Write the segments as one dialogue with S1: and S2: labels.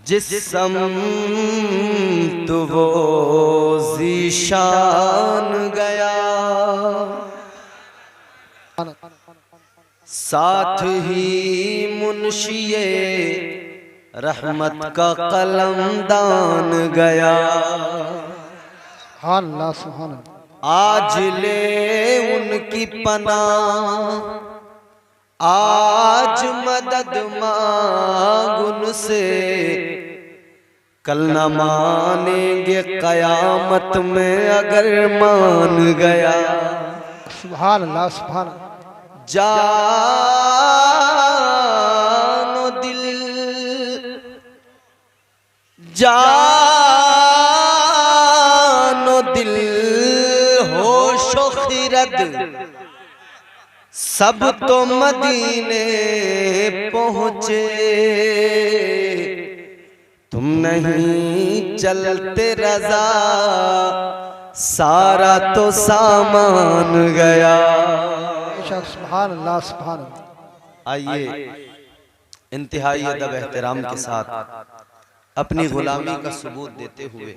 S1: जिस समत वो ज़ीशान गया, साथ ही मुंशिए रहमत का कलमदान गया।
S2: अल्लाह सुभान अल्लाह।
S1: आज ले उनकी पनाह, आज मदद मांग उनसे, कल न मानेंगे कयामत में अगर मान गया।
S2: सुभान अल्लाह सुभान अल्लाह।
S1: जानो दिल, जानो दिल, होशो खिरद सब तो मदीने पहुँचे, तुम नहीं चलते रज़ा सारा तो सामान गया।
S2: सुभान अल्लाह सुभान अल्लाह।
S1: आइए इंतहाई अदब एहतराम के साथ अपनी गुलामी का सबूत देते हुए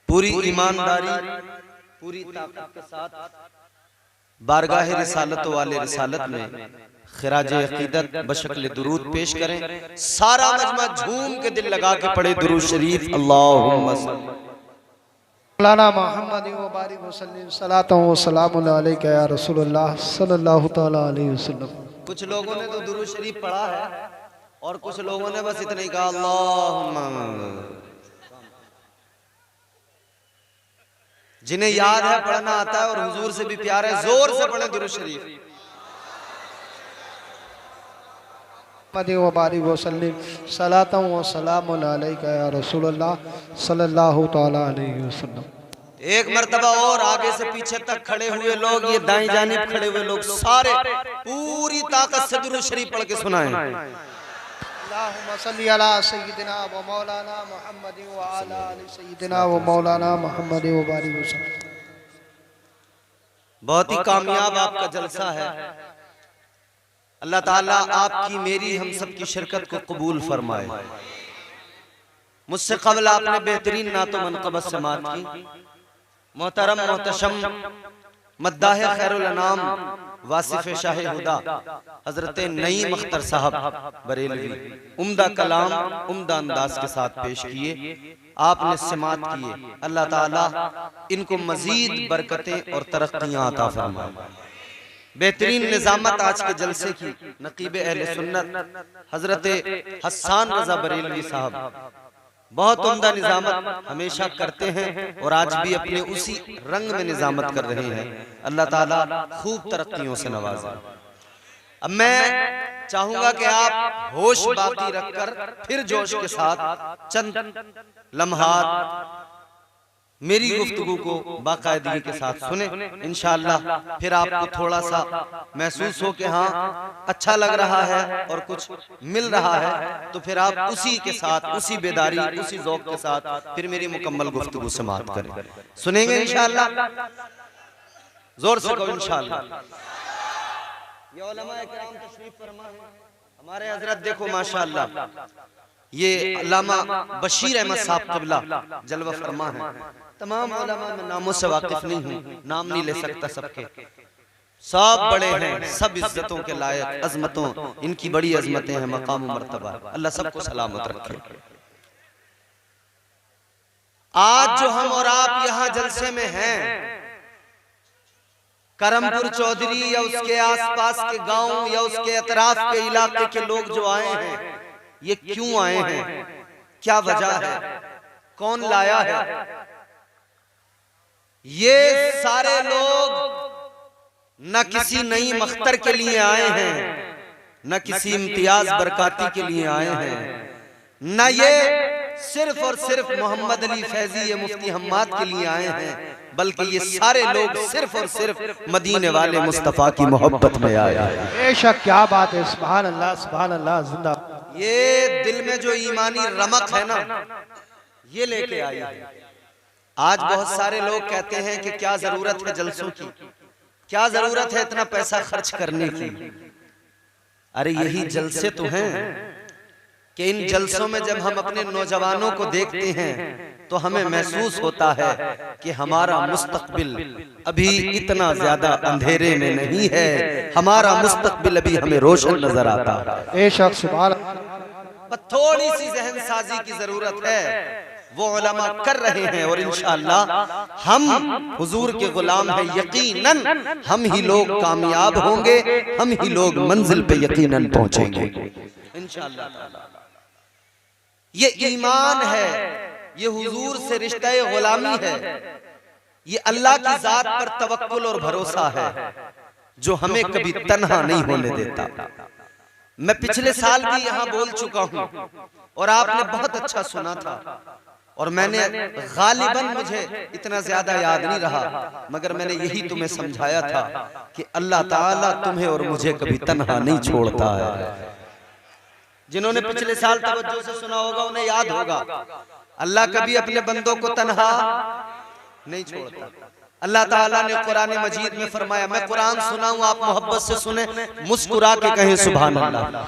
S1: पूरी ईमानदारी पूरी ताकत के साथ बारगाह रिसालत वाले रिसालत में खिराज अकीदत बशक्ल दुरूद पेश करें। सारा मजमा झूम के दिल लगा के पढ़े दुरूद शरीफ। अल्लाहुम्मा
S2: मौलाना मोहम्मद व बारिक वसल्लम सलातो व सलाम अलैका या रसूलुल्लाह सल्लल्लाहु तआला अलैहि वसल्लम।
S1: कुछ लोगों ने तो दुरूद शरीफ पढ़ा है और कुछ लोगों ने बस इतना ही कहा अल्लाहुम्मा। जिन्हें याद है पढ़ना आता है और हुजूर से भी प्यार है, जोर से पढ़े दुरूद शरीफ।
S2: मोहम्मद व बारिक वसल्लम सलातो व सलाम अलैका या रसूलुल्लाह सल्लल्लाहु तआला अलैहि वसल्लम।
S1: एक मर्तबा और आगे से पीछे तक खड़े हुए लोग, ये दाईं जानिब खड़े हुए लोग सारे पूरी ताकत से दुरूद शरीफ पढ़ के सुनाएं।
S2: अल्लाहुम्मा सल्ली अला सय्यिदिना व मौलाना मुहम्मद व अला आलि सय्यिदिना व मौलाना मुहम्मद व बारिक वसल्लम।
S1: बहुत ही कामयाब आपका जलसा है। अल्लाह ताला आपकी मेरी हम सब की शिरकत को कबूल फरमाए। मुझसे कबल आपने बेहतरीन नातो मनक़बत समात की। मोहतरम मोहतशम मद्दाह खैरुल अनाम वासिफ शाह हुदा हजरत नईम अख्तर साहब बरेलवी उम्दा कलाम उम्दा अंदाज के साथ पेश किए। आपने समात किए। अल्लाह ताला इनको मजीद बरकतें और तरक्कियां अता फरमाए। बेहतरीन निजामत आज के जलसे की नकीब अहले सुन्नत हजरत हसन रजा बरेलवी साहब बहुत उम्दा निजामत हमेशा करते हैं और आज भी अपने उसी रंग में निजामत कर रहे हैं। अल्लाह ताला खूब तरक्कियों से नवाजे। अब मैं चाहूंगा कि आप होश बाकी रखकर फिर जोश के साथ चंद लम्हात मेरी गुफ्तगू को बाकायदगी के साथ सुने। इंशाअल्लाह फिर आपको थोड़ा सा महसूस हो कि हाँ अच्छा लग रहा है और कुछ मिल रहा है, तो फिर आप उसी के साथ उसी बेदारी उसी ज़ौक़ के साथ फिर मेरी मुकम्मल गुफ्तगू समाअत करें। सुनेंगे इंशाअल्लाह? जोर से कहो इंशाअल्लाह। ये उलमाए किराम तशरीफ फरमा है। हमारे हजरत देखो माशाअल्लाह, ये अल्लामा बशीर अहमद साहब क़िबला जलवा फरमा है। तमाम उलमा में नामों से वाकिफ नहीं हूँ, नाम नहीं ले सकता सबके। सब बड़े हैं, सब इज्जतों के लायक, अजमतों इनकी बड़ी अजमतें हैं, मकाम मर्तबा। अल्लाह सबको सलामत रखे। आज जो हम और आप यहाँ जलसे में हैं, करमपुर चौधरी या उसके आसपास के गांव या उसके अतराफ के इलाके के लोग जो आए हैं, ये क्यों आए हैं, क्या वजह है, कौन लाया है? ये सारे लोग न किसी नई मख्तर के लिए आए हैं, न किसी इम्तियाज बरकाती के लिए आए हैं, न ये सिर्फ और सिर्फ मोहम्मद अली फैजी ये मुफ्ती हम्माद के लिए आए हैं, बल्कि ये सारे लोग सिर्फ और सिर्फ मदीने वाले मुस्तफ़ा की मोहब्बत में आए हैं।
S2: बेशक क्या बात है। सुभान अल्लाह सुभान अल्लाह। जिंदा
S1: ये दिल में जो ईमानी रमक है ना, ये लेके आई है। आज बहुत सारे लोग कहते हैं कि क्या जरूरत है जलसों की, क्या जरूरत है इतना पैसा खर्च करने की। अरे यही जलसे तो हैं कि इन जलसों में जब हम अपने नौजवानों को देखते हैं तो हमें महसूस होता है कि हमारा मुस्तकबिल अभी इतना ज्यादा अंधेरे में नहीं है, हमारा मुस्तकबिल अभी हमें रोशन नजर आता है।
S2: बेशक सुभान।
S1: थोड़ी सी जहन साजी की जरूरत है, वो उलमा कर रहे हैं और इंशाअल्लाह हम हुजूर के गुलाम हैं, यकीनन हम ही लोग कामयाब होंगे, हम ही लोग मंजिल पे यकीनन पहुंचेंगे इंशाअल्लाह। ये ईमान है, ये हुजूर से रिश्ता गुलामी है, ये अल्लाह की जात पर तवक्कुल और भरोसा है जो हमें कभी तन्हा नहीं होने देता। मैं पिछले साल भी यहाँ बोल चुका हूँ और आपने बहुत अच्छा सुना था और मैंने गालिबन मुझे इतना ज्यादा याद नहीं रहा, मगर मैंने यही तुम्हें समझाया था कि अल्लाह ताला तुम्हें और मुझे कभी तन्हा नहीं छोड़ता है। जिन्होंने पिछले साल तवज्जो से सुना होगा उन्हें याद होगा, अल्लाह कभी अपने बंदों को तन्हा नहीं छोड़ता। अल्लाह ताला ने कुरान मजीद में फरमाया, मैं कुरान सुनाऊं आप मोहब्बत से सुने, मुस्कुरा के कहें सुभान अल्लाह।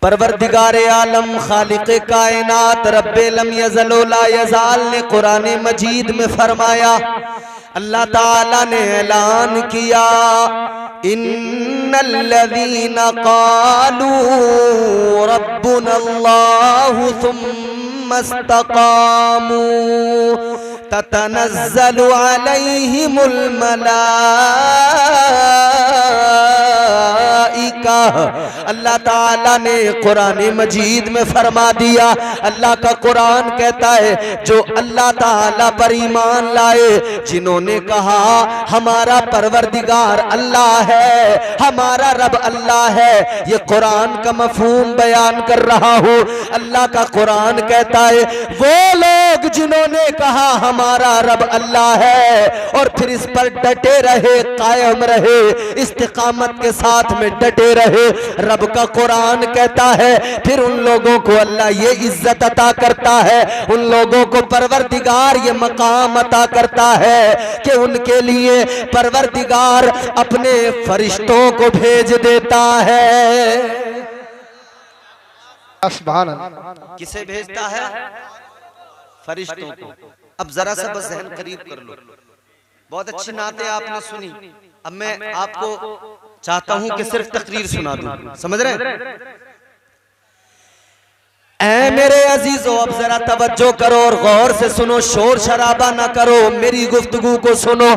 S1: परवरदिगारे आलम खालिक़े कायनात रब्बे लम यज़ल ला यज़ाल ने कुरान मजीद में फरमाया, अल्लाह ताला ने ऐलान किया, इन्नल्लज़ीना क़ालू रब्बुनल्लाहु सुम्मा इस्तक़ामू ततनज़्ज़लु अलैहिमुल मलाइका। अल्लाह ताला ने कुरान मजीद में फरमा दिया, अल्लाह का कुरान कहता है जो अल्लाह ताला पर ईमान लाए, जिन्होंने कहा हमारा परवरदिगार अल्लाह है, हमारा रब अल्लाह है, ये कुरान का मफहूम बयान कर रहा हूँ। अल्लाह का कुरान कहता है वो लोग जिन्होंने कहा हमारा रब अल्लाह है और फिर इस पर डटे रहे, कायम रहे, इस्तिकामत के साथ में डटे रहे, रब का कुरान कहता है फिर उन लोगों को अल्लाह ये इज्जत अता करता है, उन लोगों को परवरदिगार ये मकाम अता करता है कि उनके लिए परवरदिगार अपने फरिश्तों को भेज देता है। किसे भेजता है? फरिश्तों को। अब जरा सा बस जहन करीब कर लो, बहुत अच्छी नातें आपने सुनी, अब मैं आपको चाहता हूं कि सिर्फ तकरीर सुना दूं, समझ रहे हैं? ऐ मेरे अजीजों अब जरा तवज्जो करो और गौर से सुनो, शोर शराबा ना करो, मेरी गुफ्तगू को सुनो।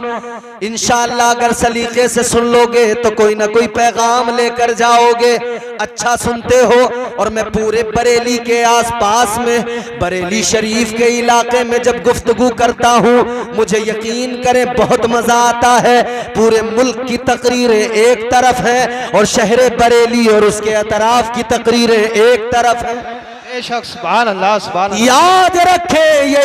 S1: इंशाअल्लाह अगर सलीके से सुन लोगे तो कोई ना कोई पैगाम लेकर जाओगे। अच्छा सुनते हो, और मैं पूरे बरेली के आसपास में बरेली शरीफ के इलाके में जब गुफ्तगू करता हूँ मुझे यकीन करें बहुत मजा आता है। पूरे मुल्क की तकरीरें एक तरफ है और शहर बरेली और उसके अतराफ की तकरीरें एक तरफ है।
S2: सुभान अल्लाह, सुभान अल्लाह।
S1: याद रखे ये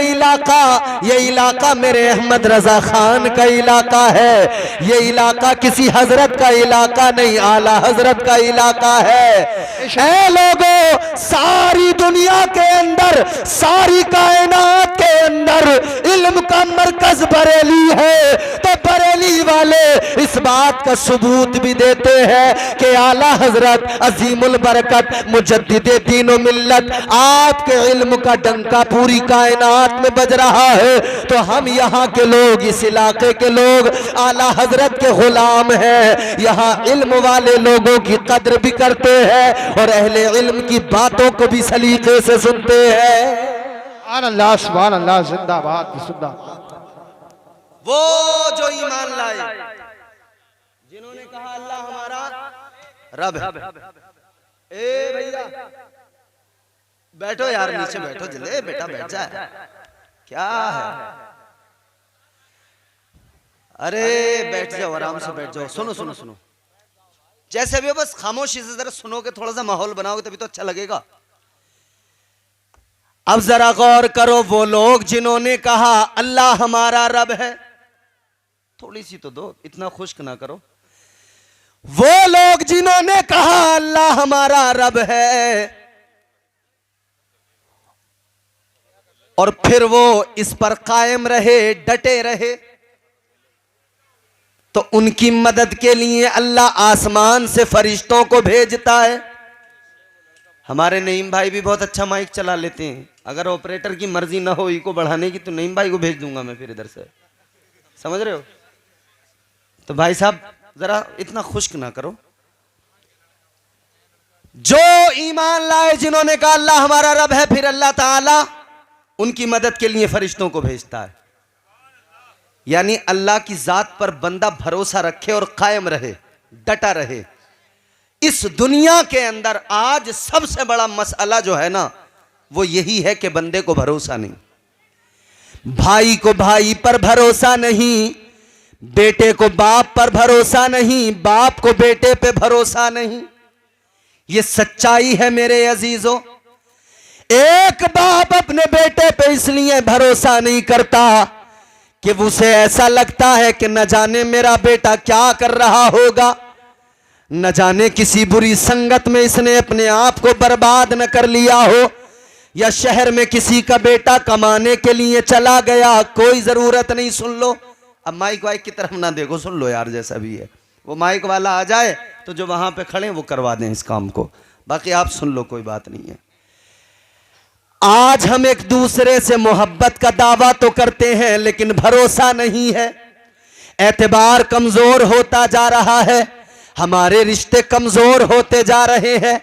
S1: इलाका मेरे अहमद रजा खान का इलाका है, ये इलाका किसी हजरत का इलाका नहीं, आला हजरत का इलाका है। ऐ लोगों, सारी दुनिया के अंदर, सारी कायनात के अंदर इल्म का मरकज बरेली है, तो बरेली वाले इस बात का सबूत भी देते हैं कि आला हजरत अजीमुल बरकत मुजद्दिदे दीन व मिल्लत आपके इल्म का डंका पूरी कायनात में बज रहा है। तो हम यहाँ के लोग, इस इलाके के लोग आला हजरत के गुलाम हैं, यहाँ इल्म वाले लोगों की कद्र भी करते हैं और अहले इल्म की बातों को भी सलीके से सुनते हैं।
S2: सुभान अल्लाह, जिंदाबाद जिंदाबाद।
S1: वो जो ईमान लाए, जिन्होंने कहा अल्लाह हमारा रब है। ए भैया बैठो यार, नीचे बैठो, जल्दी बेटा बैठ जाए, क्या है? अरे बैठ जाओ, आराम से बैठ जाओ। सुनो सुनो सुनो, जैसे भी हो बस खामोशी से जरा सुनोगे, थोड़ा सा माहौल बनाओगे तभी तो अच्छा लगेगा। अब जरा गौर करो, वो लोग जिन्होंने कहा अल्लाह हमारा रब है, थोड़ी सी तो दो, इतना खुश्क ना करो। वो लोग जिन्होंने कहा अल्लाह हमारा रब है और फिर वो इस पर कायम रहे, डटे रहे, तो उनकी मदद के लिए अल्लाह आसमान से फरिश्तों को भेजता है। हमारे नईम भाई भी बहुत अच्छा माइक चला लेते हैं। अगर ऑपरेटर की मर्जी ना हो इको बढ़ाने की तो नईम भाई को भेज दूंगा मैं फिर इधर से, समझ रहे हो। तो भाई साहब जरा इतना खुश्क ना करो। जो ईमान लाए, जिन्होंने कहा अल्लाह हमारा रब है, फिर अल्लाह ताला उनकी मदद के लिए फरिश्तों को भेजता है। यानी अल्लाह की जात पर बंदा भरोसा रखे और कायम रहे, डटा रहे। इस दुनिया के अंदर आज सबसे बड़ा मसला जो है ना वो यही है कि बंदे को भरोसा नहीं। भाई को भाई पर भरोसा नहीं, बेटे को बाप पर भरोसा नहीं, बाप को बेटे पे भरोसा नहीं। ये सच्चाई है मेरे अजीजों। एक बाप अपने बेटे पे इसलिए भरोसा नहीं करता कि उसे ऐसा लगता है कि न जाने मेरा बेटा क्या कर रहा होगा, न जाने किसी बुरी संगत में इसने अपने आप को बर्बाद न कर लिया हो, या शहर में किसी का बेटा कमाने के लिए चला गया। कोई जरूरत नहीं, सुन लो। अब माइक वाइक की तरफ ना देखो, सुन लो यार, जैसा भी है। वो माइक वाला आ जाए तो जो वहां पे खड़े वो करवा दें इस काम को, बाकी आप सुन लो, कोई बात नहीं है। आज हम एक दूसरे से मोहब्बत का दावा तो करते हैं लेकिन भरोसा नहीं है। एतबार कमजोर होता जा रहा है, हमारे रिश्ते कमजोर होते जा रहे हैं।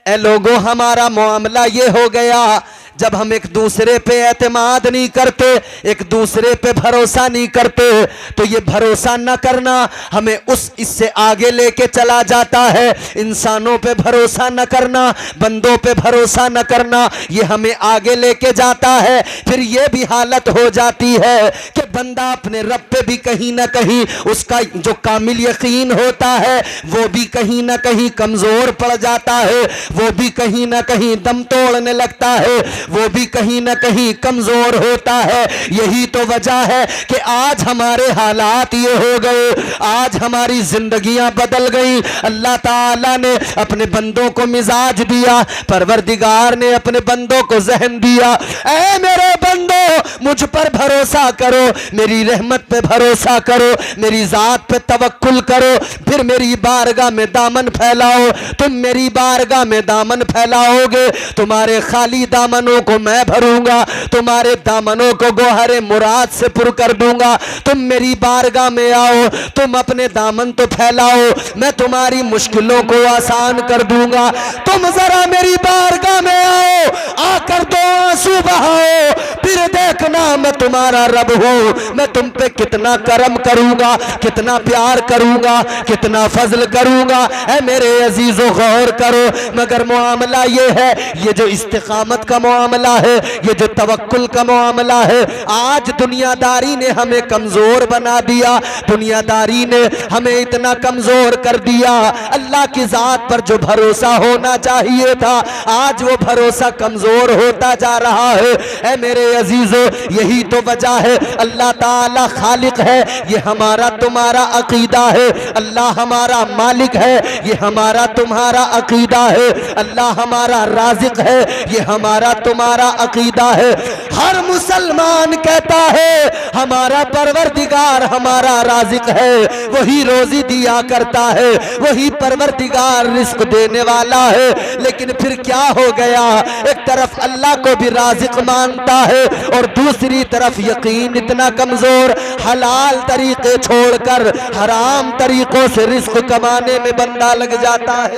S1: ए लोगों, हमारा मामला ये हो गया, जब हम एक दूसरे पे एतमाद नहीं करते, एक दूसरे पे भरोसा नहीं करते, तो ये भरोसा न करना हमें इससे आगे लेके चला जाता है। इंसानों पे भरोसा न करना, बंदों पे भरोसा न करना, ये हमें आगे लेके जाता है। फिर ये भी हालत हो जाती है कि बंदा अपने रब पे भी कहीं ना कहीं उसका जो कामिल यकीन होता है वो भी कहीं ना कहीं कमजोर पड़ जाता है, वो भी कहीं ना कहीं दम तोड़ने लगता है, वो भी कहीं ना कहीं कमजोर होता है। यही तो वजह है कि आज हमारे हालात ये हो गए, आज हमारी जिंदगियां बदल गई। अल्लाह ताला ने अपने बंदों को मिजाज दिया, परवरदिगार ने अपने बंदों को ज़हन दिया। ऐ मेरे बंदो, मुझ पर भरोसा करो, मेरी रहमत पे भरोसा करो, मेरी जात पे तवक्कुल करो, फिर मेरी बारगाह में दामन फैलाओ। तुम मेरी बारगाह में दामन फैलाओगे, तुम्हारे खाली दामनों को मैं भरूंगा, तुम्हारे दामनों को गोहरे मुराद से पुर कर दूंगा। तुम मेरी बारगाह में आओ, तुम अपने दामन तो फैलाओ, मैं तुम्हारी मुश्किलों को आसान कर दूंगा। तुम जरा मेरी बारगाह में आओ, आकर दो आंसू बहाओ, फिर देखना मैं तुम्हारा रब हूं, मैं तुम पे कितना करम करूंगा, कितना प्यार करूंगा, कितना फजल करूंगा। ऐ मेरे अजीजों गौर करो, मगर मामला ये है, ये जो इस्तिकामत का मामला है, ये जो तवक्कुल का मामला है, आज दुनियादारी ने हमें कमजोर बना दिया, दुनियादारी ने हमें इतना कमजोर कर दिया। अल्लाह की जात पर जो भरोसा होना चाहिए था, आज वो भरोसा कमजोर होता जा रहा है। ऐ मेरे अजीजों, यही तो वजह है, अल्लाह ताला खालिक है, ये हमारा तुम्हारा अकीदा है। अल्लाह हमारा मालिक है, ये हमारा तुम्हारा अकीदा है। अल्लाह हमारा राज़िक है, ये हमारा तुम्हारा अकीदा है। हर मुसलमान कहता है हमारा परवरदिगार हमारा राज़िक है, वही रोजी दिया करता है, वही परवरदिगार रिस्क देने वाला है। लेकिन फिर क्या हो गया, एक तरफ अल्लाह को भी राज़िक मानता है और दूसरी तरफ यकीन इतना कमजोर, हलाल तरीके छोड़कर हराम तरीकों से रिस्क कमाने में बंदा लग जाता है।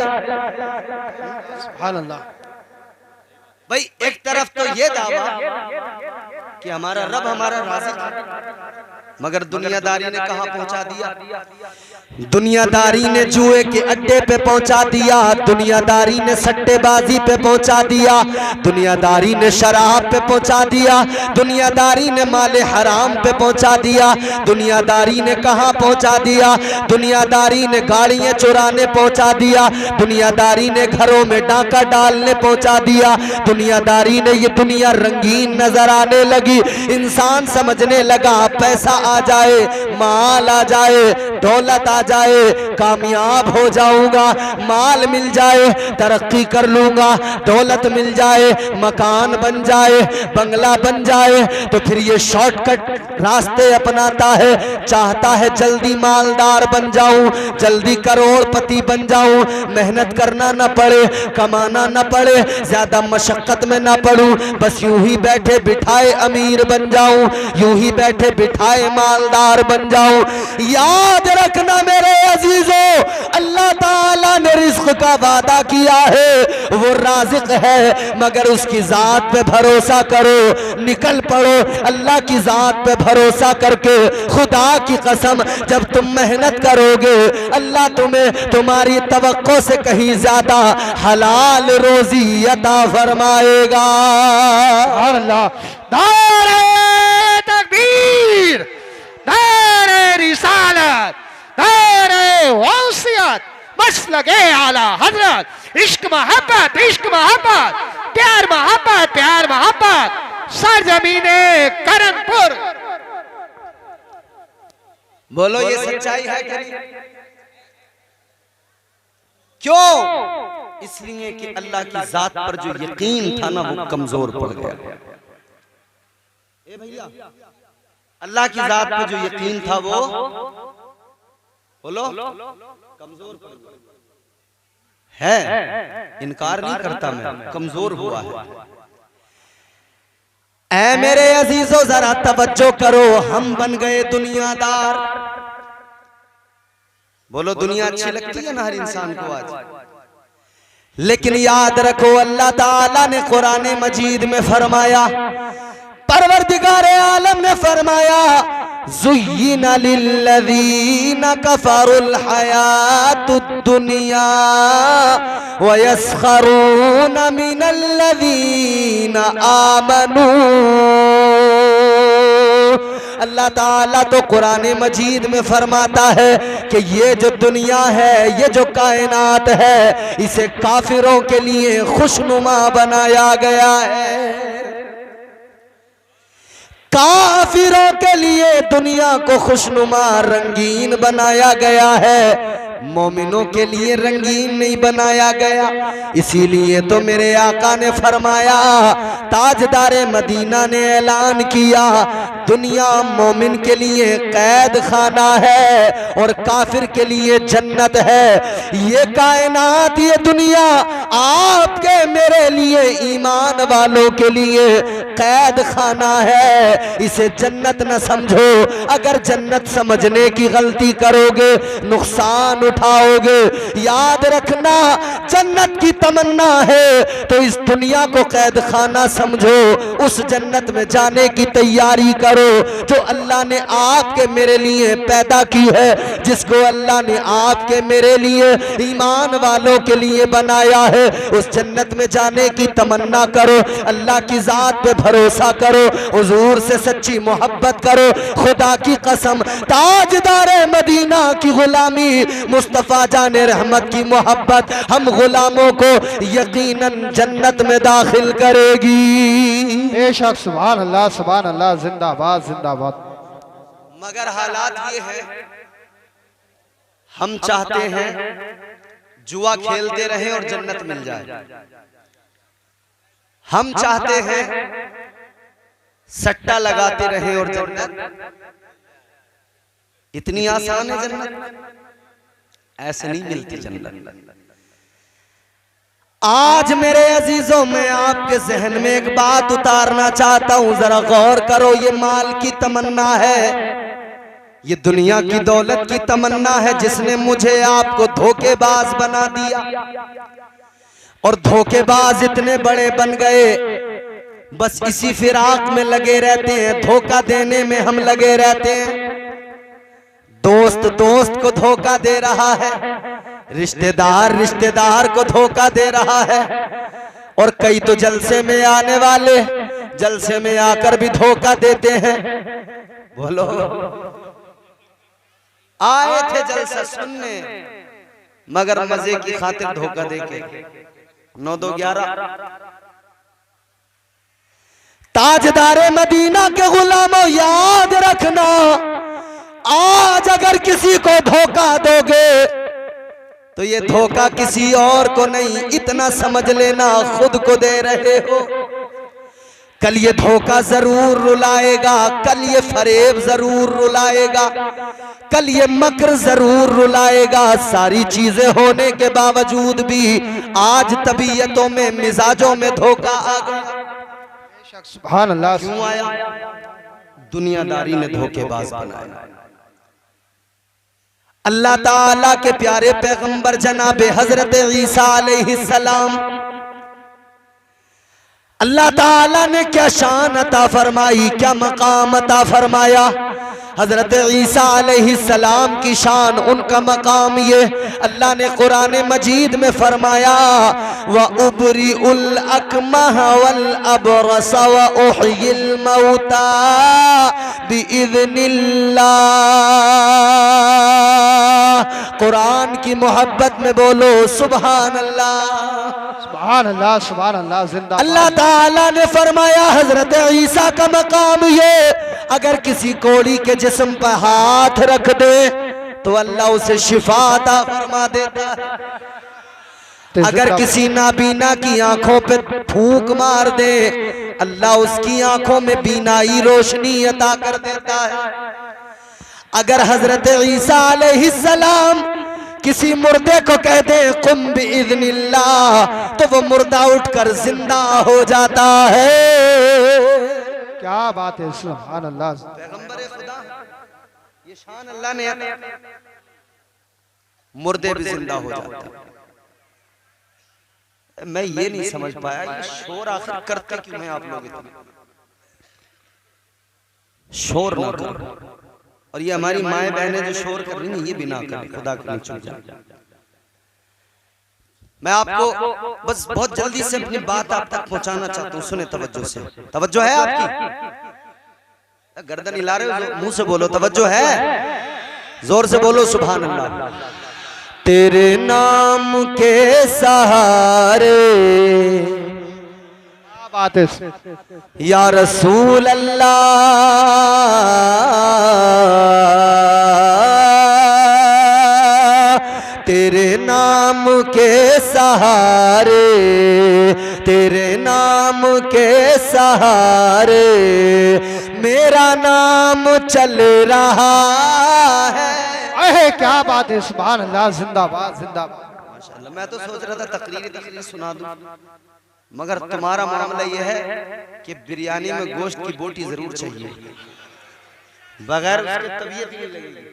S2: सुभान अल्लाह।
S1: भाई एक तरफ तो ये दावा कि हमारा रब हमारा राज़िक है, मगर दुनियादारी ने कहां पहुंचा दिया? दुनियादारी ने जुए के अड्डे पे पहुंचा दिया, दुनियादारी ने सट्टेबाजी पे पहुंचा दिया, दुनियादारी ने शराब पे पहुंचा दिया, दुनियादारी ने माले हराम पे पहुंचा दिया, दुनियादारी ने कहां पहुंचा दिया? दुनियादारी ने गाड़ियां चुराने पहुंचा दिया, दुनियादारी ने घरों में डाका डालने पहुंचा दिया, दुनियादारी ने ये दुनिया रंगीन नजर आने लगी। इंसान समझने लगा पैसा आ जाए, माल आ जाए, दौलत आ जाए कामयाब हो जाऊंगा, माल मिल जाए तरक्की कर लूंगा, दौलत मिल जाए मकान बन जाए बंगला बन जाए, तो फिर ये शॉर्टकट रास्ते अपनाता है, चाहता है जल्दी मालदार बन जाऊं, जल्दी करोड़पति बन जाऊं, मेहनत करना न पड़े, कमाना न पड़े, ज्यादा मशक्कत में न पड़ूं, बस यूं ही बैठे बिठाए अमीर बन जाऊं, यूं ही बैठे बिठाए मालदार बन जाऊं। याद रखना मेरे अजीजों, अल्लाह ताला ने रिज़्क़ का वादा किया है, वो राज़िक़ है, मगर उसकी जात पे भरोसा करो, निकल पड़ो अल्लाह की जात पे भरोसा करके। खुदा की कसम जब तुम मेहनत करोगे अल्लाह तुम्हें तुम्हारी तवक्को से कहीं ज्यादा हलाल रोजी अता फरमाएगा।
S2: अल्लाह, नारे तकबीर, नारे रिसालत, नारे वसीयत, मसलके आला हजरत, इश्क मोहब्बत, इश्क मोहब्बत, प्यार मोहब्बत, प्यार मोहब्बत, सरजमीने करनपुर।
S1: बोलो ये सच्चाई है कि नहीं? क्यों? इसलिए कि अल्लाह की जात पर जो यकीन था ना वो कमजोर पड़ गया। ए भैया, अल्लाह की जात पे जो यकीन था वो बोलो कमजोर पड़ गया है। इनकार नहीं करता मैं, कमजोर हुआ है। ऐ मेरे अजीजों जरा तवज्जो करो, हम बन गए दुनियादार। बोलो दुनिया अच्छी लगती है ना हर इंसान को आज, लेकिन याद रखो अल्लाह ताला ने कुरान मजीद में फरमाया, परवरदिगार आलम ने फरमाया, ज़ुय्यिना लिल्लज़ीना कफ़रुल हयातुद दुनिया व यस्खरूना मिनल्लज़ीना आमनू। अल्लाह ताला तो कुरान मजीद में फरमाता है कि ये जो दुनिया है, ये जो कायनात है, इसे काफिरों के लिए खुशनुमा बनाया गया है। काफिरों के लिए दुनिया को खुशनुमा रंगीन बनाया गया है, मोमिनों के लिए रंगीन नहीं बनाया गया। इसीलिए तो मेरे आका ने फरमाया, ताजदारे मदीना ने ऐलान किया, दुनिया मोमिन के लिए कैद खाना है और काफिर के लिए जन्नत है। ये कायनात, ये दुनिया आपके मेरे लिए, ईमान वालों के लिए कैद खाना है, इसे जन्नत न समझो। अगर जन्नत समझने की गलती करोगे नुकसान उठाओगे। याद रखना, जन्नत की तमन्ना है तो इस दुनिया को कैद खाना समझो, उस जन्नत में जाने की तैयारी करो जो अल्लाह ने आपके मेरे लिए पैदा की है, जिसको अल्लाह ने आपके मेरे लिए ईमान वालों के लिए बनाया है। उस जन्नत में जाने की तमन्ना करो, अल्लाह की जात पे भरोसा करो, हुजूर से सच्ची मोहब्बत करो। खुदा की कसम, ताजदारे मदीना की गुलामी, मुस्तफा जाने रहमत की मोहब्बत हम गुलामों को यकीनन जन्नत में दाखिल करेगी।
S2: बेशक, सुभान अल्लाह, सुभान अल्लाह, जिंदाबाद जिंदाबाद।
S1: मगर हालात ये है, हम चाहते हैं जुआ खेलते रहें और जन्नत मिल जाए। हम चाहते हैं सट्टा लगाते रहें और जन्नत। इतनी आसान है जन्नत? ऐसे नहीं मिलती जन्नत। आज मेरे अजीजों, मैं आपके जहन में एक बात उतारना चाहता हूं, जरा गौर करो। ये माल की तमन्ना है, ये दुनिया की दौलत की तमन्ना है, जिसने मुझे आपको धोखेबाज बना दिया। और धोखेबाज इतने बड़े बन गए, बस इसी फिराक में लगे रहते हैं, धोखा देने में हम लगे रहते हैं। दोस्त दोस्त को धोखा दे रहा है, रिश्तेदार रिश्तेदार को धोखा दे रहा है, और कई तो जलसे में आने वाले जलसे में आकर भी धोखा देते हैं। बोलो, आए थे जलसा सुनने, मगर मजे की खातिर धोखा देके 9-2-11। ताजदारे मदीना के गुलामों, याद रखना, आज अगर किसी को धोखा दोगे तो ये धोखा किसी और को नहीं, इतना समझ लेना खुद को दे रहे हो। कल ये धोखा जरूर रुलाएगा, कल ये फरेब जरूर रुलाएगा, कल ये मकर जरूर रुलाएगा। सारी चीजें होने के बावजूद भी आज तबीयतों में, मिजाजों में धोखा आ गया।
S2: सुभान अल्लाह।
S1: क्यों आया? दुनियादारी ने धोखेबाज बनाया। अल्लाह ताला के प्यारे पैगंबर जनाबे हजरत ईसा अलैहिस्सलाम, अल्लाह ताला ने क्या शान अता फरमाई, क्या मकाम अता फरमाया। हजरत ईसा अलैहिस्सलाम की शान, उनका मकाम ये अल्लाह ने कुरान मजीद में फरमाया, व उबरी उल अकमह वल अबरस व उहयिल मौता बिइज़्निल्लाह। कुरान की मोहब्बत में बोलो सुभान अल्लाह,
S2: सुभान अल्लाह, सुभान अल्लाह। जिंदा
S1: अल्लाह ताला ने फरमाया हजरत ईसा का मकाम ये, अगर किसी कोड़ी के जिस्म पर हाथ रख दे तो अल्लाह उसे शिफा अता फरमा देता है। अगर किसी नाबीना की आंखों पे फूंक मार दे, अल्लाह उसकी आंखों में बीनाई रोशनी अता कर देता है। अगर हजरत ईसा अलैहिस्सलाम किसी मुर्दे को कह दे कुम बिइज़्निल्लाह, तो वो मुर्दा उठकर जिंदा हो जाता है।
S2: क्या बात है, सुभान अल्लाह।
S1: पैगंबर खुदा, ये शान अल्लाह ने, मुर्दे भी जिंदा हो जाते हैं। मैं ये नहीं समझ पाया ये शोर आखिर करते क्यों हैं आप लोग? इतना शोर ना करो, और ये हमारी माएं बहनें जो शोर कर रही हैं ये भी ना करें, खुदा के नीचे जाए। मैं आपको बस बहुत जल्दी से अपनी बात आप तक पहुंचाना चाहता हूँ, सुने तवज्जो से। तवज्जो है आपकी? गर्दन हिला रहे हो, मुंह से बोलो तवज्जो है, जोर से बोलो सुभान अल्लाह। तेरे नाम के सहारे,
S2: क्या बात है
S1: या रसूल अल्लाह, तेरे नाम के सहारे, तेरे नाम के सहारे मेरा नाम चल रहा है।
S2: क्या बात है, सुभान अल्लाह। जिंदाबाद, जिंदाबाद।
S1: माशाअल्लाह। मैं तो सोच रहा था तकरीर सुना दूं, मगर तुम्हारा मामला यह है कि बिरयानी में गोश्त की बोटी जरूर चाहिए, बगैर उसके तबीयत नहीं लगेगी।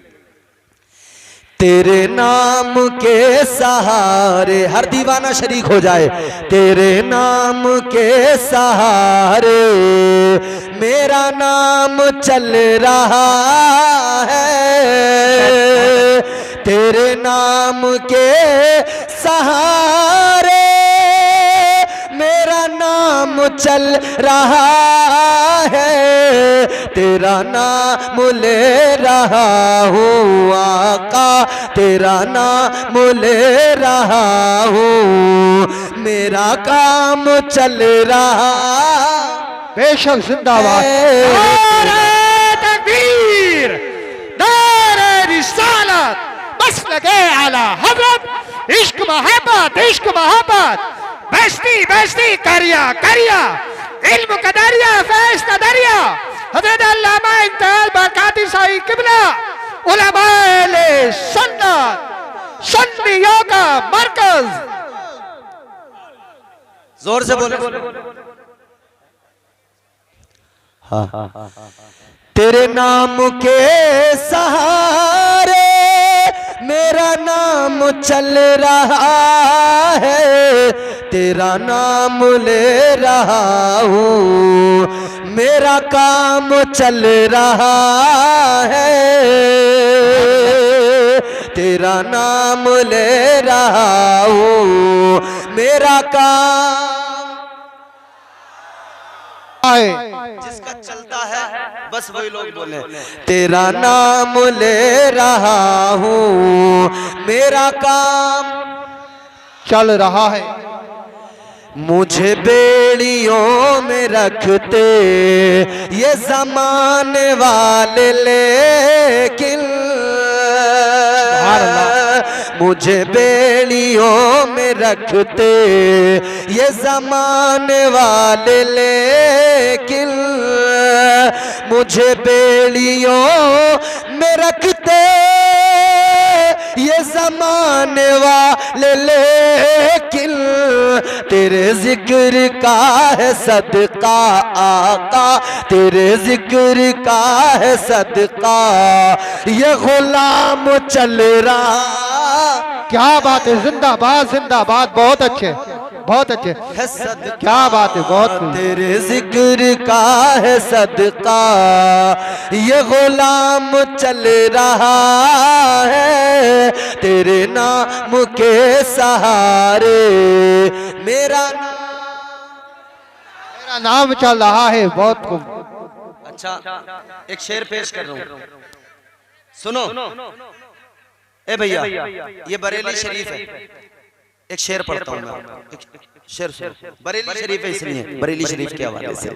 S1: तेरे नाम के सहारे, हर दीवाना शरीक हो जाए। तेरे नाम के सहारे मेरा नाम चल रहा है, तेरे नाम के सहारे मेरा नाम चल रहा है, तेरा नाम ले रहा हूँ आका, तेरा नाम ले रहा हूँ, मेरा काम चल रहा।
S2: बेशक जिंदाबाद।
S3: नारे तकबीर, नारे रिसालत, बस लगे आला हज़रत, इश्क मोहब्बत, इश्क मोहब्बत, बेस्ती बेस्ती करिया करिया, इल्म का दरिया, फैज़ का दरिया, हज़रत अल्लामा इंतहाल बरकाती साई किबला, उलमाए सुन्नत, सुन्नियों का मरकज।
S1: जोर से बोले। हाँ। तेरे नाम के सहारे मेरा नाम चल रहा है, तेरा नाम ले रहा हूँ, मेरा काम चल रहा है, तेरा नाम ले रहा हूँ, मेरा काम। जिसका चलता है बस वही लोग बोले, तेरा नाम ले रहा हूँ, मेरा काम
S2: चल रहा है।
S1: मुझे बेड़ियों में रखते ये ज़माने वाले, लेकिन मुझे बेड़ियों में रखते ये ज़माने वाले, लेकिन मुझे बेड़ियों में रखते ये ज़माने वाले, लेकिन तेरे जिक्र का है सदका आका, तेरे जिक्र का है सदका ये गुलाम चल रहा।
S2: क्या बात है, जिंदाबाद जिंदाबाद, बहुत अच्छे बहुत अच्छे, क्या बात है, बहुत
S1: तेरे जिक्र का है सदका ये गुलाम चल रहा है, तेरे नाम के सहारे मेरा
S2: नाम चल रहा है। बहुत खूब।
S1: अच्छा एक शेर पेश कर रहा हूं, सुनो। ए भैया ये बरेली शरीफ है, एक शेर पढ़ता हूं मैं, एक शेर सुनो। बरेली शरीफ है इसलिए बरेली शरीफ के हवाले से।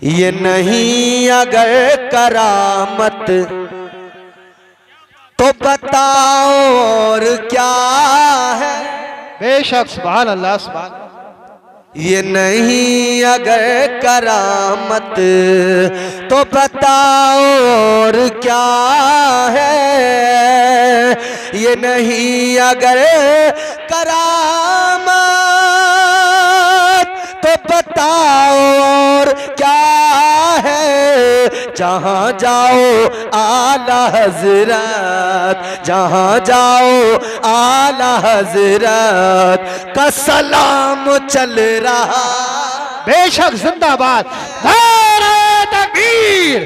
S1: ये नहीं अगर करामत तो बताओ और क्या है।
S2: बेशक, सुभान अल्लाह सुभान।
S1: ये नहीं अगर करामत तो बताओ और क्या है। ये नहीं अगर करामत तो बताओ और क्या है। जहाँ जाओ आला हजरत, जहाँ जाओ आला हजरत का सलाम चल रहा।
S2: बेशक, जिंदाबाद। नारे तकबीर,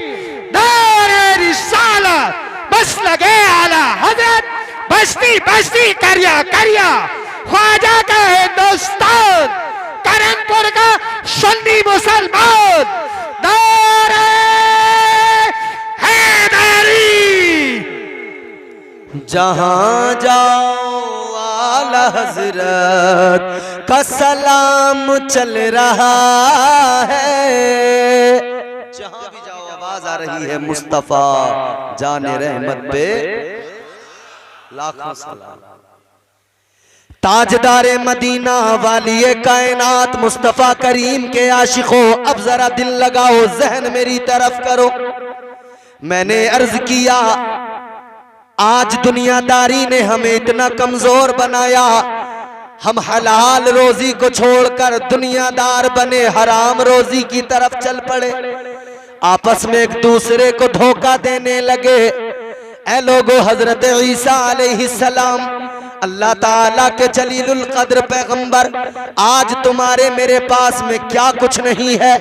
S2: नारे रिसालत, बस लगे आला हजरत, बस्ती बस्ती करिया करिया, ख्वाजा का हिंदुस्तान, करनपुर का सुन्नी मुसलमान। नारे हैदरी।
S1: जहाँ जाओ आला हजरत का सलाम चल रहा है। जहाँ भी जाओ आवाज आ रही है मुस्तफा जाने रहमत पे लाखों सलाम। ताजदारे मदीना वालिए कायनात मुस्तफा करीम के आशिकों, अब जरा दिल लगाओ, जहन मेरी तरफ करो। मैंने अर्ज किया आज दुनियादारी ने हमें इतना कमजोर बनाया, हम हलाल रोजी को छोड़कर दुनियादार बने, हराम रोजी की तरफ चल पड़े, आपस में एक दूसरे को धोखा देने लगे। ऐ लोगो, हजरत ईसा अलैहिस्सलाम अल्लाह ताला के जलीलुल कद्र पैगंबर, आज तुम्हारे मेरे पास में क्या कुछ नहीं है।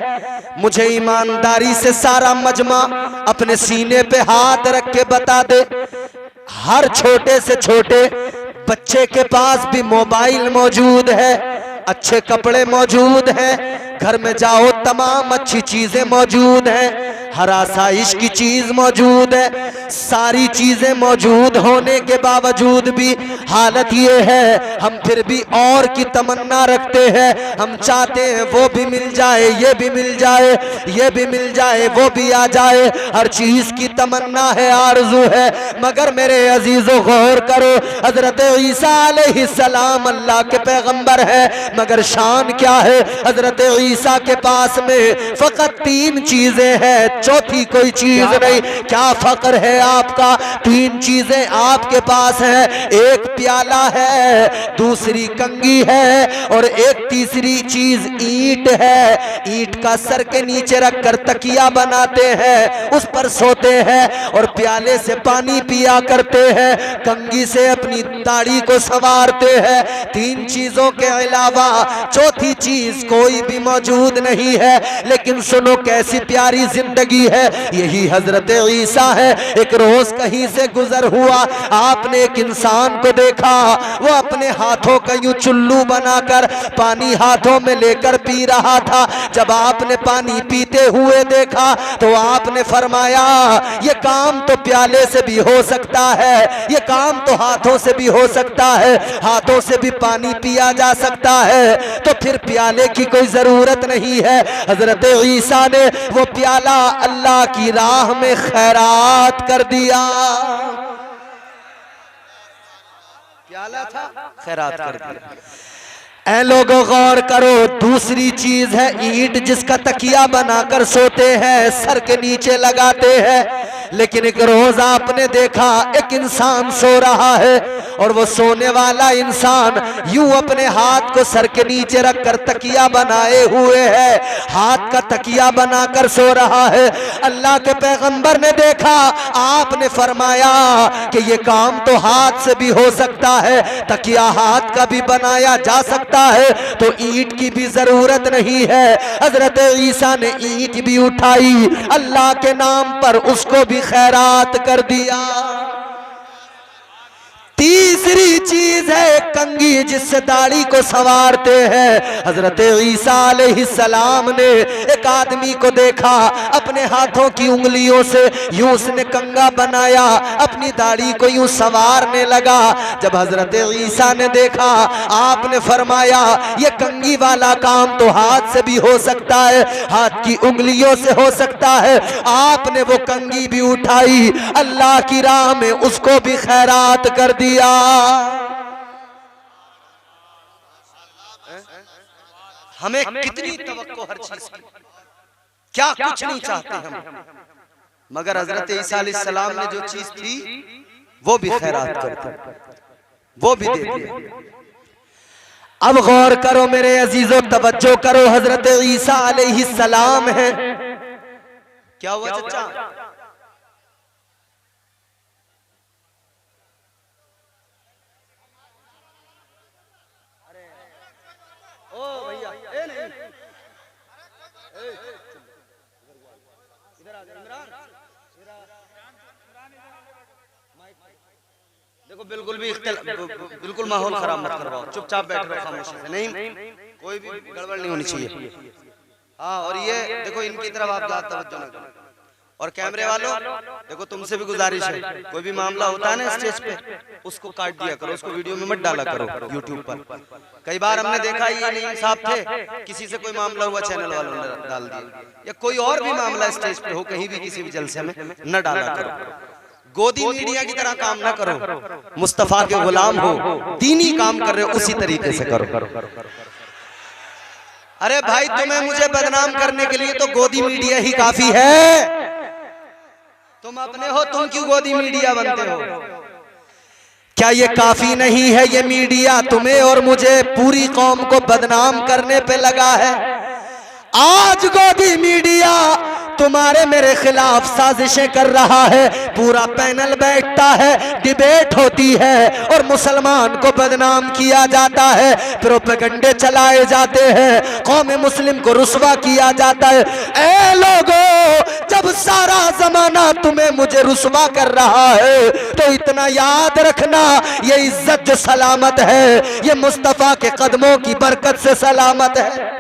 S1: मुझे ईमानदारी से सारा मजमा अपने सीने पे हाथ रख के बता दे, हर छोटे से छोटे बच्चे के पास भी मोबाइल मौजूद है, अच्छे कपड़े मौजूद हैं, घर में जाओ तमाम अच्छी चीजें मौजूद हैं, हर आसाइश की चीज मौजूद है। सारी चीजें मौजूद होने के बावजूद भी हालत ये है, हम फिर भी और की तमन्ना रखते हैं। हम चाहते हैं वो भी मिल जाए, ये भी मिल जाए, ये भी मिल जाए, वो भी आ जाए, हर चीज की तमन्ना है, आरज़ू है। मगर मेरे अजीजों गौर करो, हजरत ईसा अलैहिस्सलाम अल्लाह के पैगंबर है, मगर शान क्या है, हजरत ईसा के पास में फकत 3 चीजें हैं, चौथी कोई चीज नहीं। क्या फक्र है आपका, 3 चीजें आपके पास है, एक प्याला है, दूसरी कंगी है और एक तीसरी चीज ईंट है। ईंट का सर के नीचे रखकर तकिया बनाते हैं, उस पर सोते हैं और प्याले से पानी पिया करते हैं, कंगी से अपनी दाढ़ी को संवारते हैं। 3 चीजों के अलावा चौथी चीज कोई भी मौजूद नहीं है। लेकिन सुनो कैसी प्यारी जिंदगी जिंदगी है यही हजरत ईसा है। एक रोज कहीं से गुजर हुआ, आपने एक इंसान को देखा, वो अपने हाथों का यूं चुल्लू बनाकर पानी हाथों में लेकर पी रहा था। जब आपने पानी पीते हुए देखा तो आपने फरमाया ये काम तो प्याले से भी हो सकता है, ये काम तो हाथों से भी हो सकता है, हाथों से भी पानी पिया जा सकता है, तो फिर प्याले की कोई जरूरत नहीं है। हजरत ईसा ने वो प्याला अल्लाह की राह में खैरात कर दिया। प्याला था, खैरात कर दिया। ऐ लोगों गौर करो, दूसरी चीज है ईंट जिसका तकिया बनाकर सोते हैं, सर के नीचे लगाते हैं। लेकिन एक रोज आपने देखा एक इंसान सो रहा है और वो सोने वाला इंसान यूं अपने हाथ को सर के नीचे रखकर तकिया बनाए हुए है, हाथ का तकिया बनाकर सो रहा है। अल्लाह के पैगंबर ने देखा, आपने फरमाया कि ये काम तो हाथ से भी हो सकता है, तकिया हाथ का भी बनाया जा सकता है, तो ईंट की भी जरूरत नहीं है। हजरत ईसा ने ईंट भी उठाई, अल्लाह के नाम पर उसको भी खैरात कर दिया। तीसरी चीज है कंघी जिससे दाढ़ी को संवारते हैं। हजरत ईसा अलैहिस्सलाम ने एक आदमी को देखा, अपने हाथों की उंगलियों से यूं उसने कंघा बनाया, अपनी दाढ़ी को यूं संवारने लगा। जब हजरत ईसा ने देखा, आपने फरमाया ये कंघी वाला काम तो हाथ से भी हो सकता है, हाथ की उंगलियों से हो सकता है। आपने वो कंघी भी उठाई, अल्लाह की राह में उसको भी खैरात कर दिया। हमें कितनी तवक्को हर चीज की, क्या कुछ नहीं चाहते हम, मगर हजरत ईसा अलैहिस्सलाम ने जो चीज थी वो भी खैरात करते, वो भी देते। अब गौर करो मेरे अजीजों, तवज्जो करो, हजरत ईसा अलैहिस्सलाम है। क्या हुआ चचा? देखो बिल्कुल भी बिल्कुल माहौल खराब मत करवाओ, चुपचाप बैठ रहो खामोशी से, नहीं कोई भी गड़बड़ नहीं होनी चाहिए। हाँ, और ये देखो इनकी तरफ आप ज्यादा तवज्जो न करो। और कैमरे वालों देखो, तुमसे भी गुजारिश है, कोई भी मामला होता है ना स्टेज पे, उसको काट दिया करो, उसको वीडियो में मत डाला करो यूट्यूब पर। कई बार हमने देखा ये नहीं इंसाफ थे, किसी से कोई मामला हुआ चैनल वालों ने डाल दिया, या कोई और भी मामला स्टेज पे हो कहीं भी किसी भी जलसे में न डाला करो। गोदी मीडिया की तरह काम ना करो, मुस्तफा के गुलाम हो, दीनी काम कर रहे हो उसी तरीके से करो। अरे भाई, तुम्हें मुझे बदनाम करने के लिए तो गोदी मीडिया ही काफी है। तुम अपने हो, तुम क्यों गोदी मीडिया बनते हो? क्या ये काफी नहीं है? ये मीडिया तुम्हें और मुझे, पूरी कौम को बदनाम करने पे लगा है। आज गोदी मीडिया तुम्हारे मेरे खिलाफ साजिशें कर रहा है, पूरा पैनल बैठता है, डिबेट होती है और मुसलमान को बदनाम किया जाता है, प्रोपेगेंडे चलाए जाते हैं, कौम मुस्लिम को रुस्वा किया जाता है। ऐ लोगों, जब सारा जमाना तुम्हें मुझे रुस्वा कर रहा है तो इतना याद रखना, ये इज्जत जो सलामत है ये मुस्तफा के कदमों की बरकत से सलामत है,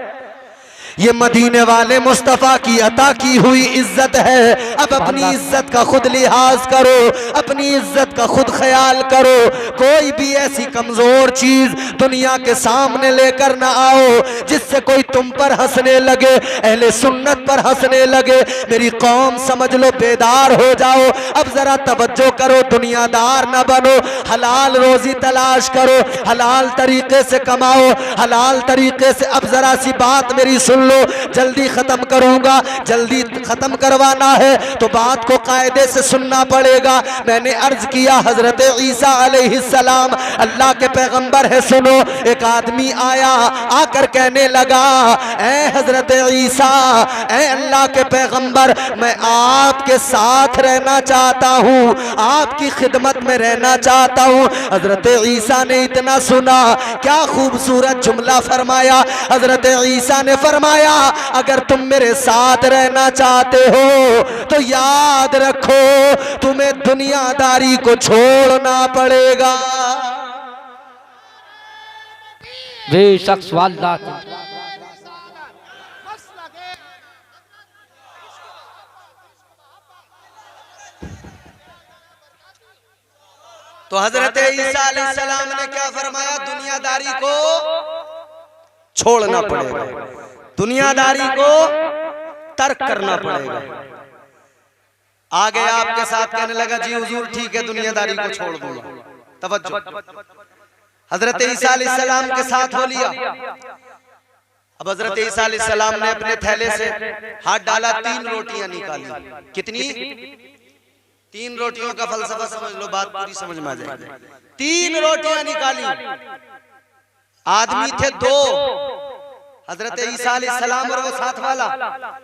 S1: ये मदीने वाले मुस्तफा की अता की हुई इज्जत है। अब अपनी इज्जत का खुद लिहाज करो, अपनी इज्जत का खुद ख्याल करो। कोई भी ऐसी कमजोर चीज दुनिया के सामने लेकर ना आओ जिससे कोई तुम पर हंसने लगे, अहले सुन्नत पर हंसने लगे। मेरी कौम समझ लो, बेदार हो जाओ। अब जरा तवज्जो करो, दुनियादार ना बनो, हलाल रोजी तलाश करो, हलाल तरीके से कमाओ, हलाल तरीके से। अब जरा सी बात मेरी सुन लो, जल्दी खत्म करूंगा, जल्दी खत्म करवाना है तो बात को कायदे से सुनना पड़ेगा। मैंने अर्ज किया हजरत ईसा अलैहिस्सलाम अल्लाह के पैगंबर है। सुनो, एक आदमी आया, आकर कहने लगा, ऐ हजरत ईसा, ऐ अल्लाह के पैगंबर, मैं आपके साथ रहना चाहता हूँ, आपकी खिदमत में रहना चाहता हूँ। हजरत ईसा ने इतना सुना, क्या खूबसूरत जुमला फरमाया। हजरत ईसा ने फरमाया, फरमाया अगर तुम मेरे साथ रहना चाहते हो तो याद रखो तुम्हें दुनियादारी को छोड़ना पड़ेगा।
S2: बेशक वाल्लाह
S1: तो हजरत ईसा अलैहिस्सलाम ने क्या फरमाया, दुनियादारी को छोड़ना पड़ेगा, दुनियादारी को तर्क करना पड़ेगा। आगे आपके साथ कहने लगा जी हुजूर ठीक है दुनियादारी को छोड़ दूंगा। तवज्जो, हजरत ईसा अलैहिस्सलाम के साथ हो लिया। अब हजरत ईसा अलैहिस्सलाम ने अपने थैले से हाथ डाला, 3 रोटियां निकाली। कितनी? 3 रोटियों का फलसफा समझ लो, बात पूरी समझ में आ जाएगी। 3 रोटियां निकाली, आदमी थे 2, हजरत ईसा अलैहिस्सलाम और वो साथ वाला।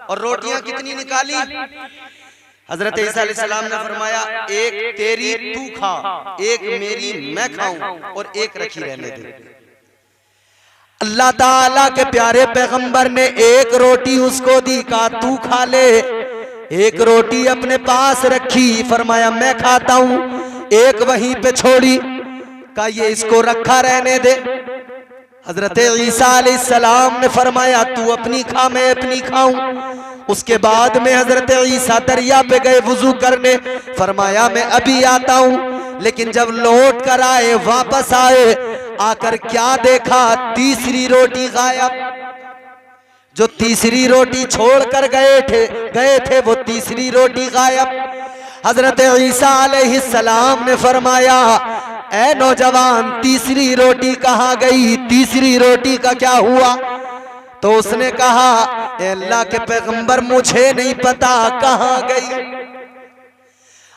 S1: और रोटियां कितनी निकाली? हजरत ईसा अलैहिस्सलाम ने फरमाया एक तेरी तू खा, एक मेरी मैं खाऊं, और एक रखी रहने दे। अल्लाह ताला के प्यारे पैगंबर ने एक रोटी उसको दी, कहा तू खा ले। एक रोटी अपने पास रखी, फरमाया मैं खाता हूं। एक वहीं पे छोड़ी, कहा ये इसको रखा रहने दे। हजरत ईसा अलैहिस्सलाम ने फरमाया तू अपनी खा मैं अपनी खाऊं। उसके बाद में हजरत ईसा दरिया पे गए वुजू करने, फरमाया मैं अभी आता हूं। लेकिन जब लौट कर आए, वापस आए, आकर क्या देखा, तीसरी रोटी गायब। जो तीसरी रोटी छोड़कर गए थे वो तीसरी रोटी गायब। हजरत ईसा अलैहिस्सलाम ने फरमाया ऐ नौजवान तीसरी रोटी कहाँ गई, तीसरी रोटी का क्या हुआ? तो उसने कहा ए अल्लाह के पैगंबर मुझे नहीं पता कहाँ गई।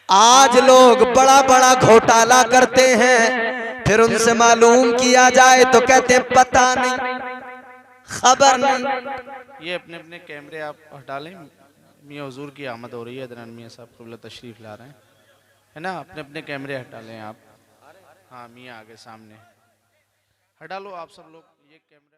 S1: आज लोग बड़ा बड़ा घोटाला करते हैं, फिर उनसे मालूम किया जाए तो कहते हैं पता नहीं, खबर नहीं।
S4: ये अपने अपने कैमरे आप हटा लें, मियाँ हुजूर की आमद हो रही है, अदनान मियाँ साहब क़िबला तशरीफ़ ला रहे हैं, है ना। अपने अपने कैमरे हटा लें आप। हाँ मियाँ आगे सामने हटा लो आप सब लोग ये कैमरा।